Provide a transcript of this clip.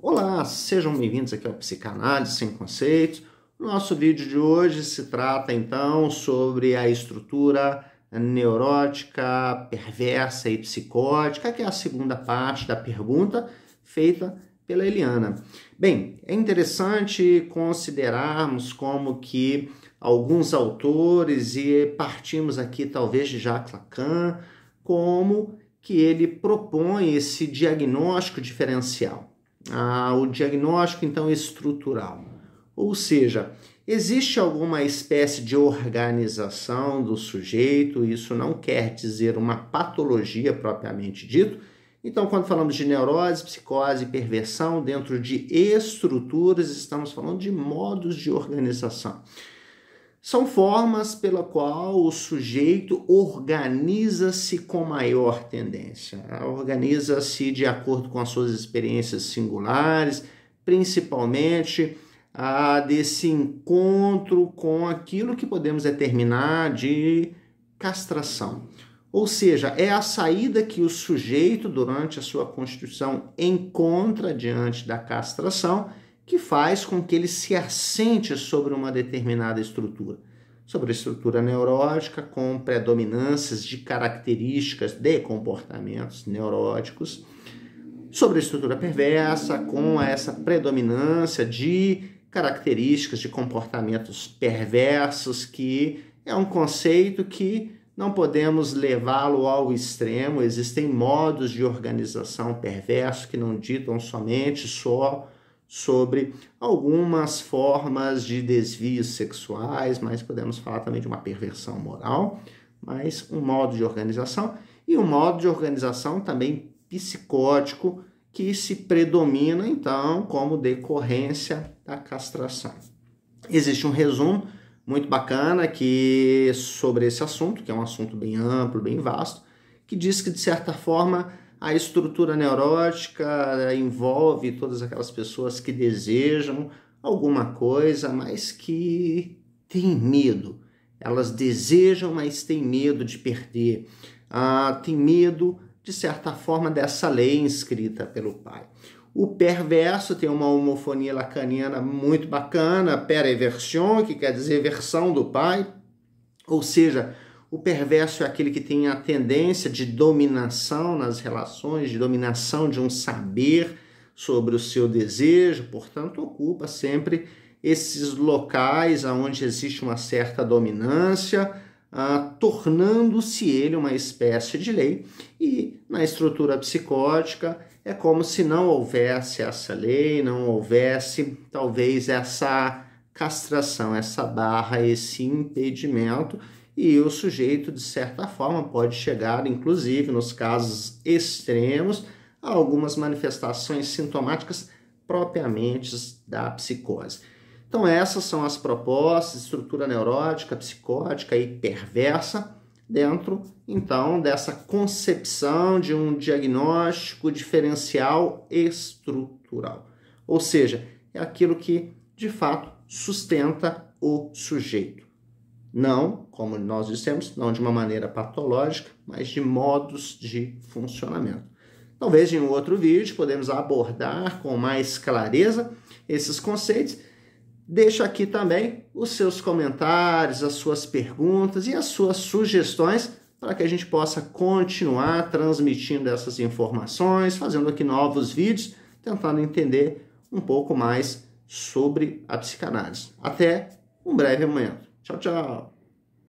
Olá, sejam bem-vindos aqui ao Psicanálise Sem Conceitos. O nosso vídeo de hoje se trata então sobre a estrutura neurótica, perversa e psicótica, que é a segunda parte da pergunta feita pela Eliana. Bem, é interessante considerarmos como que alguns autores, e partimos aqui talvez de Jacques Lacan, como que ele propõe esse diagnóstico diferencial. O diagnóstico, então, estrutural. Ou seja, existe alguma espécie de organização do sujeito, isso não quer dizer uma patologia propriamente dito. Então, quando falamos de neurose, psicose e perversão, dentro de estruturas, estamos falando de modos de organização. São formas pela qual o sujeito organiza-se com maior tendência, organiza-se de acordo com as suas experiências singulares, principalmente desse encontro com aquilo que podemos determinar de castração. Ou seja, é a saída que o sujeito, durante a sua constituição, encontra diante da castração, que faz com que ele se assente sobre uma determinada estrutura. Sobre a estrutura neurótica, com predominâncias de características de comportamentos neuróticos. Sobre a estrutura perversa, com essa predominância de características de comportamentos perversos, que é um conceito que não podemos levá-lo ao extremo. Existem modos de organização perverso que não ditam somente sobre algumas formas de desvios sexuais, mas podemos falar também de uma perversão moral, mas um modo de organização e um modo de organização também psicótico que se predomina, então, como decorrência da castração. Existe um resumo muito bacana sobre esse assunto, que é um assunto bem amplo, bem vasto, que diz que, de certa forma, a estrutura neurótica envolve todas aquelas pessoas que desejam alguma coisa, mas que têm medo. Elas desejam, mas têm medo de perder. Têm medo, de certa forma, dessa lei inscrita pelo pai. O perverso tem uma homofonia lacaniana muito bacana, pereversion, que quer dizer versão do pai, ou seja, o perverso é aquele que tem a tendência de dominação nas relações, de dominação de um saber sobre o seu desejo, portanto, ocupa sempre esses locais onde existe uma certa dominância, tornando-se ele uma espécie de lei. E na estrutura psicótica é como se não houvesse essa lei, não houvesse talvez essa castração, essa barra, esse impedimento. E o sujeito, de certa forma, pode chegar, inclusive, nos casos extremos, a algumas manifestações sintomáticas propriamente da psicose. Então, essas são as propostas, estrutura neurótica, psicótica e perversa, dentro, então, dessa concepção de um diagnóstico diferencial estrutural. Ou seja, é aquilo que, de fato, sustenta o sujeito. Não, como nós dissemos, não de uma maneira patológica, mas de modos de funcionamento. Talvez em um outro vídeo podemos abordar com mais clareza esses conceitos. Deixo aqui também os seus comentários, as suas perguntas e as suas sugestões para que a gente possa continuar transmitindo essas informações, fazendo aqui novos vídeos, tentando entender um pouco mais sobre a psicanálise. Até um breve momento. Tchau, tchau!